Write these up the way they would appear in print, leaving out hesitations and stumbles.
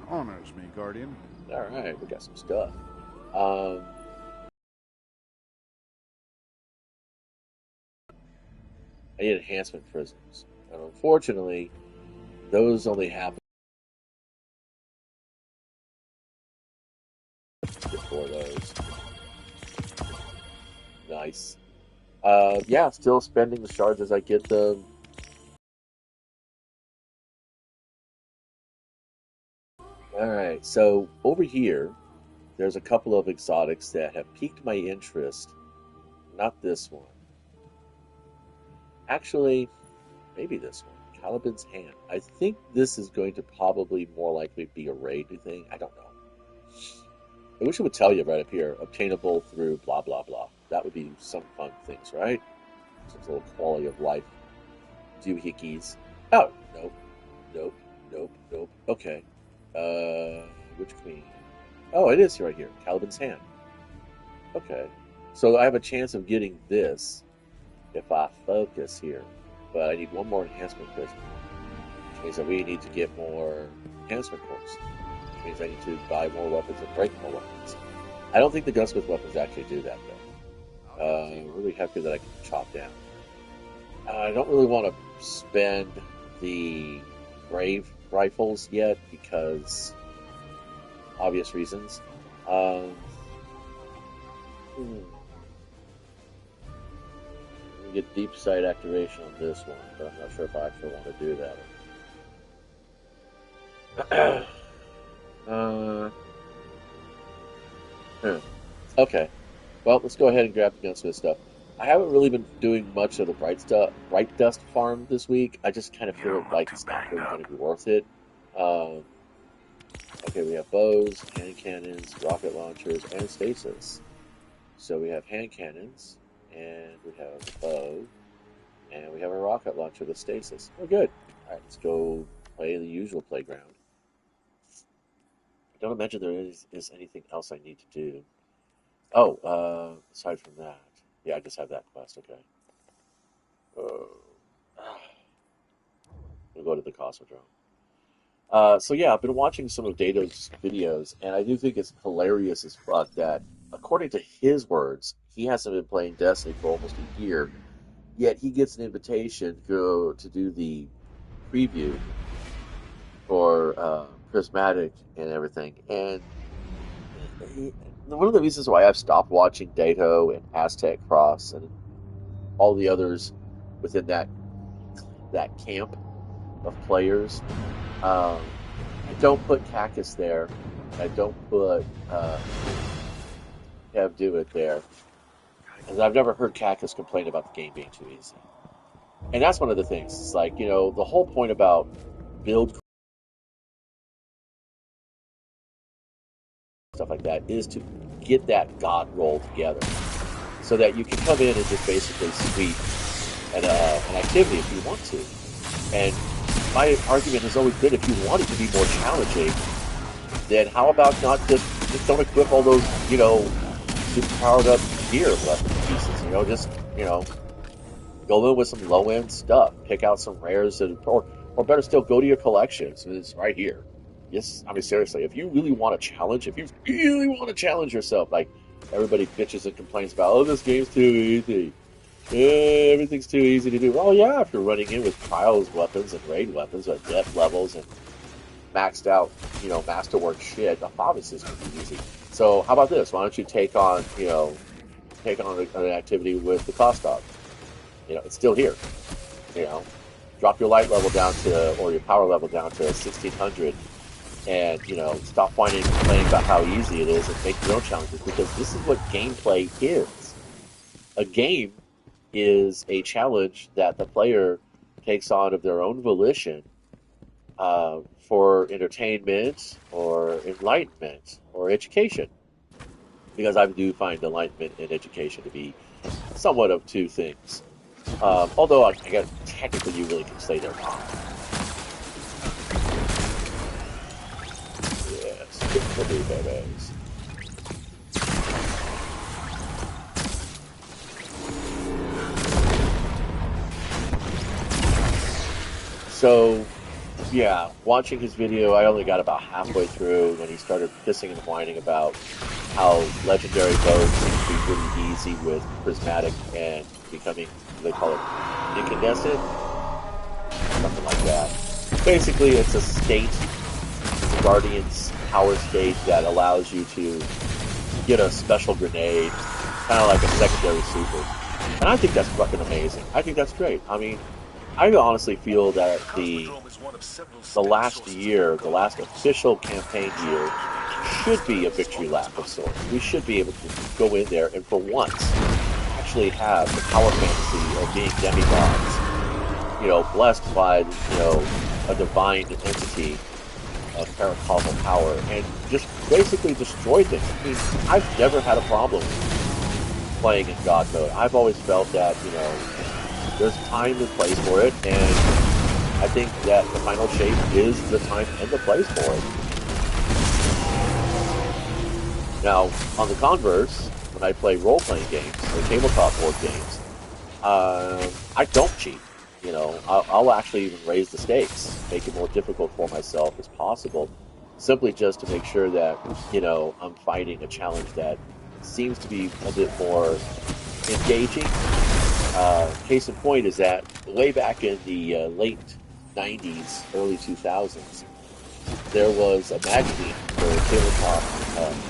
honors me, Guardian. Alright, we got some stuff. Um, I need enhancement prisms. And unfortunately, those only happen for those. Nice. Yeah, still spending the shards as I get them. Alright, so over here, there's a couple of exotics that have piqued my interest. Not this one. Actually, maybe this one. Caliban's Hand. I think this is going to probably more likely be a raid thing. I don't know. I wish it would tell you right up here. Obtainable through blah, blah, blah. That would be some fun things, right? Some little quality of life doohickeys. Oh, nope. Nope. Nope. Nope. Okay. Which queen? Oh, it is right here. Caliban's Hand. Okay. So I have a chance of getting this if I focus here. But I need one more enhancement prism. Which means that we need to get more enhancement cores. Which means I need to buy more weapons and break more weapons. I don't think the gunsmith weapons actually do that, though. What do we have here that I can chop down? I don't really want to spend the brave rifles yet because obvious reasons. We get deep sight activation on this one, but I'm not sure if I actually want to do that. Okay. Well, let's go ahead and grab the gunsmith stuff. I haven't really been doing much of the bright dust farm this week. I just kind of feel like it's not really going to be worth it. Okay, we have bows, hand cannons, rocket launchers, and stasis. So we have hand cannons, and we have a bow, and we have a rocket launcher with stasis. We're good. All right, let's go play the usual playground. I don't imagine there is anything else I need to do. Oh, aside from that, yeah, I just have that quest. Okay. We'll go to the Cosmodrome. So yeah, I've been watching some of Dato's videos, and I do think it's hilarious as fuck that, according to his words, he hasn't been playing Destiny for almost a year, yet he gets an invitation to go to do the preview for Prismatic and everything. And one of the reasons why I've stopped watching Dato and Aztec Cross and all the others within that camp of players. I don't put Cactus there. I don't put Kev Do It there. Because I've never heard Cactus complain about the game being too easy. And that's one of the things. It's like, the whole point about build stuff like that is to get that God roll together. So that you can come in and just basically sweep an activity if you want to. And my argument has always been, if you want it to be more challenging, then how about not just don't equip all those, super powered up gear weapon pieces, go in with some low end stuff, pick out some rares, or better still, go to your collections. It's right here. Yes, I mean, seriously, if you really want to challenge, yourself, like everybody bitches and complains about, oh, this game's too easy. Everything's too easy to do. Well, yeah, if you're running in with trials weapons and raid weapons at depth levels and maxed out, masterwork shit, obviously it's going to be easy. So how about this? Why don't you take on an activity with the cost up? It's still here. Drop your light level down to, or your power level down to 1600, and stop complaining about how easy it is, and make your own challenges, because this is what gameplay is. A game is a challenge that the player takes on of their own volition for entertainment or enlightenment or education. Because I do find enlightenment and education to be somewhat of two things. Although I guess technically you really can say they're not. Yes, good for you, babies. So, Yeah, watching his video, I only got about halfway through when he started pissing and whining about how legendary bows seem to be really easy with prismatic and becoming, they call it incandescent, something like that. Basically, it's a state, Guardian's power state that allows you to get a special grenade, kind of like a secondary super. And I think that's fucking amazing. I think that's great. I mean, I honestly feel that the last year, the last official campaign year, should be a victory lap of sorts. We should be able to go in there and for once actually have the power fantasy of being demigods, you know, blessed by, you know, a divine entity of paracosmal power and just basically destroy things. I mean, I've never had a problem playing in God mode. I've always felt that, you know, there's time and place for it, and I think that the final shape is the time and the place for it. Now, on the converse, when I play role-playing games or tabletop board games, I don't cheat. You know, I'll actually even raise the stakes, make it more difficult for myself as possible, simply just to make sure that, you know, I'm fighting a challenge that seems to be a bit more engaging. Case in point is that way back in the late 90s, early 2000s, there was a magazine for tabletop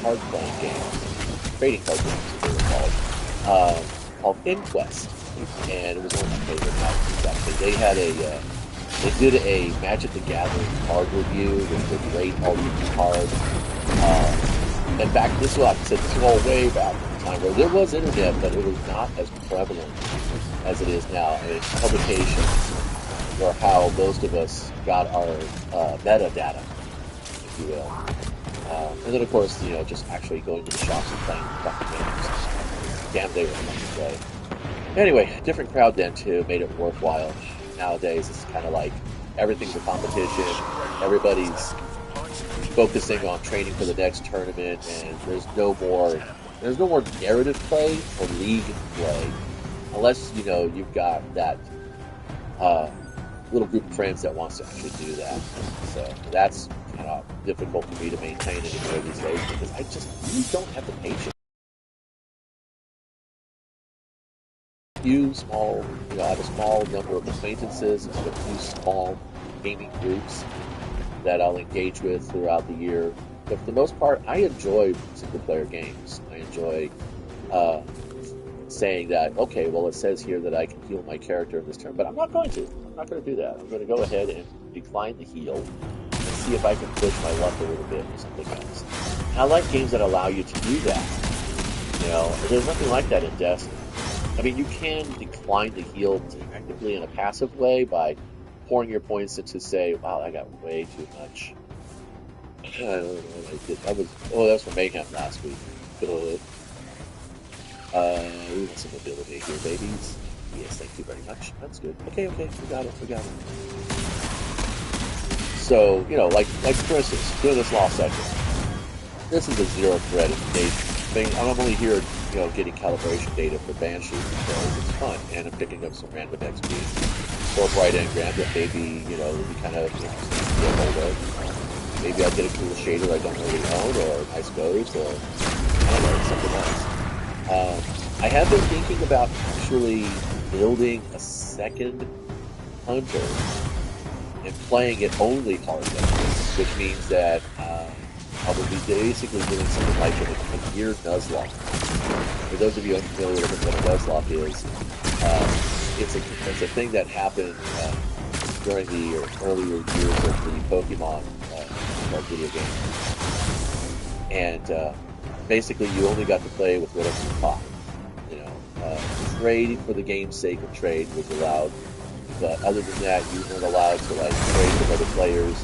card-playing games, trading card games as they were called Inquest. And it was one of my favorite magazines, actually. They did a Magic the Gathering card review, which would rate all these cards. And back, this was, like I said, this was all way back in the time where there was internet, but it was not as prevalent as it is now. I mean, publications were how most of us got our metadata, if you will. And then, of course, you know, just actually going to the shops and playing fucking games. Damn, they were fun to play. Anyway, different crowd then, too, made it worthwhile. Nowadays, it's kind of like everything's a competition. Everybody's focusing on training for the next tournament, and there's no more narrative play or league play, unless, you know, you've got that little group of friends that wants to actually do that. So that's kind of difficult for me to maintain anymore these days because I just really don't have the patience. I have a small number of acquaintances and a few small gaming groups that I'll engage with throughout the year. But for the most part, I enjoy single-player games. I enjoy saying that, okay, well, it says here that I can heal my character in this turn, but I'm not going to. I'm not going to do that. I'm going to go ahead and decline the heal and see if I can push my luck a little bit or something else. And I like games that allow you to do that. You know, there's nothing like that in Destiny. I mean, you can decline the heal technically in a passive way by pouring your points into, say, wow, I got way too much. I don't know what I did. That was for Mayhem last week. We want some ability here, babies. Yes, thank you very much. That's good. Okay, we got it. So, you know, like for instance, doing this lost sector. This is a zero threat thing. I'm only here, you know, getting calibration data for Banshee because it's fun, and I'm picking up some random XP or bright engram that maybe, you know, would be kind of interesting to get hold of. Maybe I'll get a cool shader I don't really own, or nice ghost, or I don't know, something else. I have been thinking about actually building a second hunter and playing it only hard mode, which means that I will be basically doing something like a gear Nuzlocke. For those of you unfamiliar with what a Nuzlocke is, it's a thing that happened during the earlier years of the Pokemon video game. And basically you only got to play with whatever you caught. You know, trade for the game's sake of trade was allowed, but other than that, you weren't allowed to like trade with other players,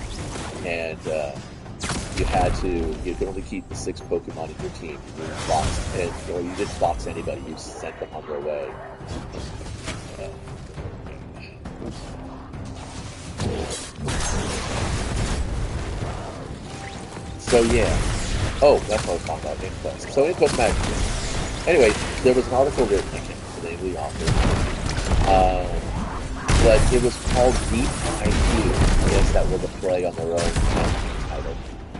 and you could only keep the 6 Pokemon in your team. Or you didn't box anybody, you sent them on their way. So yeah. Oh, that's what I was talking about, Inquest. So Inquest Magazine. Anyway, there was an article written, I can't remember the name of the author, but it was called Deep IQ. guess that were to play on their own title.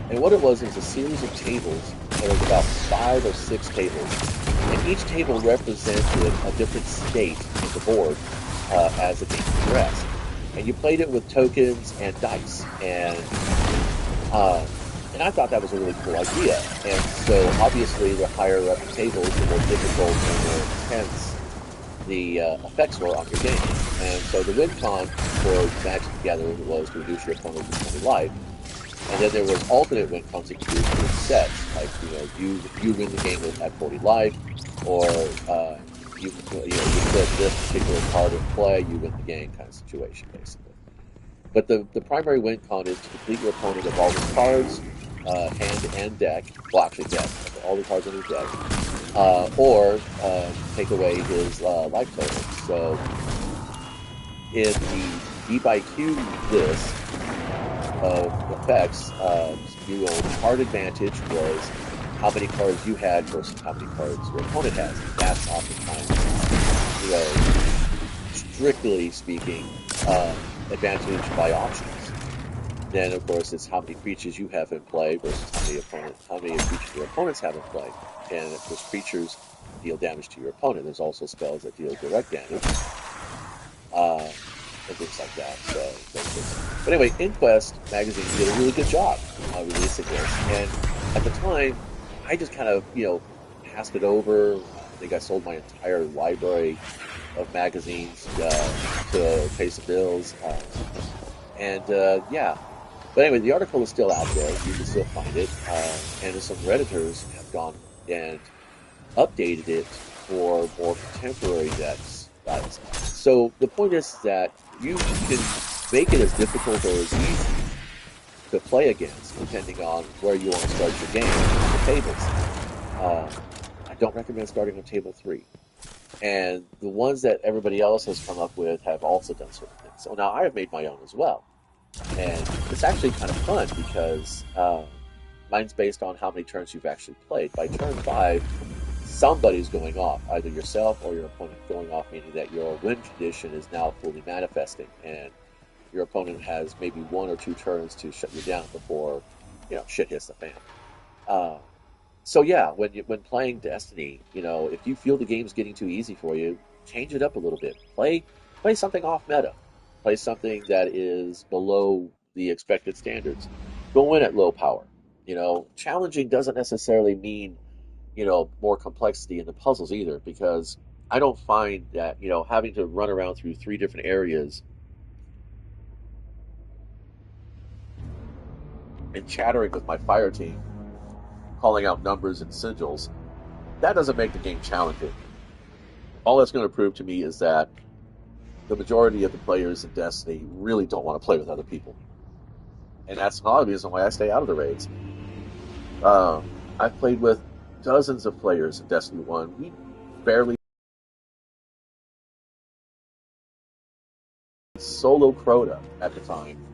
And what it was a series of tables. There was about 5 or 6 tables, and each table represented a different state of the board as the game progressed. And you played it with tokens and dice, and I thought that was a really cool idea. And so obviously the higher up the tables, the more difficult and more intense the effects were on your game. And so the win con for Magic the Gathering was to reduce your opponent to 20 life. And then there was alternate win cons that you could sets, like you win the game at 40 life, or you put this particular card in play, you win the game kind of situation, basically. But the primary win con is to complete your opponent of all his cards, hand and deck, well actually deck, all the cards on his deck, or take away his life total. So in the D by Q list of effects, card advantage was how many cards you had versus how many cards your opponent has. And that's oftentimes, strictly speaking, advantage by options. Then, of course, it's how many creatures you have in play versus how many creatures your opponents have in play. And of course, creatures deal damage to your opponent. There's also spells that deal direct damage. And things like that. But anyway, Inquest magazine did a really good job releasing this. And at the time, I just kind of, passed it over. I think I sold my entire library of magazines to pay some bills. Yeah. But anyway, the article is still out there. You can still find it. And some Redditors have gone and updated it for more contemporary decks. So the point is that you can make it as difficult or as easy to play against, depending on where you want to start your game on the tables. I don't recommend starting on table 3. And the ones that everybody else has come up with have also done certain things. So now I have made my own as well. And it's actually kind of fun because mine's based on how many turns you've actually played. By turn 5, somebody's going off, either yourself or your opponent going off, meaning that your win condition is now fully manifesting, and your opponent has maybe 1 or 2 turns to shut you down before, shit hits the fan. So yeah, when playing Destiny, if you feel the game's getting too easy for you, change it up a little bit. Play something off meta. Play something that is below the expected standards. Go in at low power. Challenging doesn't necessarily mean more complexity in the puzzles either, because I don't find that, having to run around through 3 different areas and chattering with my fire team, calling out numbers and sigils, that doesn't make the game challenging. All that's going to prove to me is that the majority of the players in Destiny really don't want to play with other people. And that's another reason why I stay out of the raids. I've played with dozens of players in Destiny 1. We barely solo Crota at the time.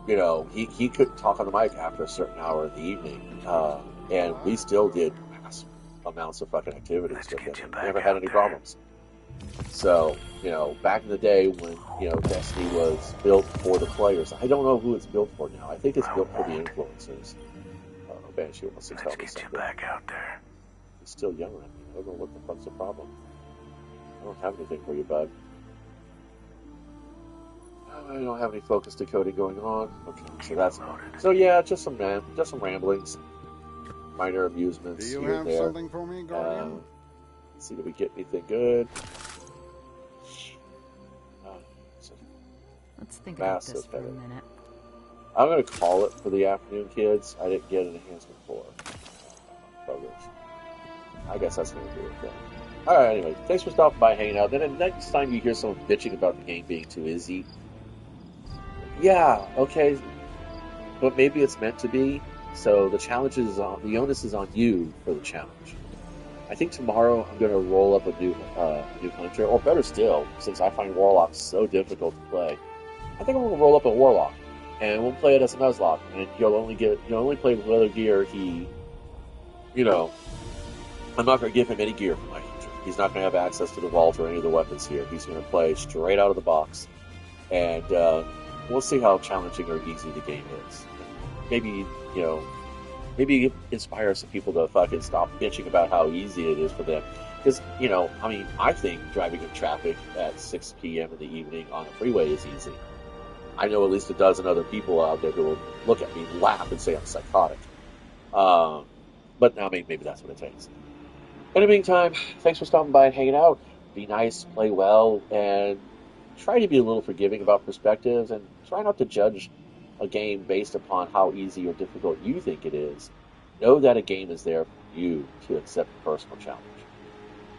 He couldn't talk on the mic after a certain hour in the evening. And we still did massive amounts of fucking activities with him. Never had any problems. So, back in the day when, Destiny was built for the players, I don't know who it's built for now. I think it's built for the influencers. Banshee wants to tell me something. Back out there. He's still yelling at me. I don't know what the fuck's the problem. I don't have anything for you, bud. I don't have any focus decoding going on. Okay, so that's so yeah, just some ramblings, minor amusements here and there. Do you have something for me, Guardian? Let's see, did we get anything good? Let's think about this for a minute. I'm going to call it for the afternoon, kids. I didn't get an enhancement for progress. I guess that's going to do it then. Alright, anyway, thanks for stopping by, hanging out. Then the next time you hear someone bitching about the game being too easy, yeah, okay, but maybe it's meant to be. So the onus is on you for the challenge. I think tomorrow I'm going to roll up a new hunter, or better still, since I find warlocks so difficult to play, I think I'm going to roll up a warlock. And we'll play it as a Nuzlocke, and you'll only play with leather gear. I'm not going to give him any gear for my hunter. He's not going to have access to the vault or any of the weapons here. He's going to play straight out of the box. and we'll see how challenging or easy the game is. Maybe, you know, maybe inspire some people to fucking stop bitching about how easy it is for them. Because, you know, I mean, I think driving in traffic at 6 p.m. in the evening on a freeway is easy. I know at least a dozen other people out there who will look at me, laugh, and say I'm psychotic. But I mean, maybe that's what it takes. In the meantime, thanks for stopping by and hanging out. Be nice, play well, and try to be a little forgiving about perspectives, and try not to judge a game based upon how easy or difficult you think it is. Know that a game is there for you to accept a personal challenge.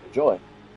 Enjoy.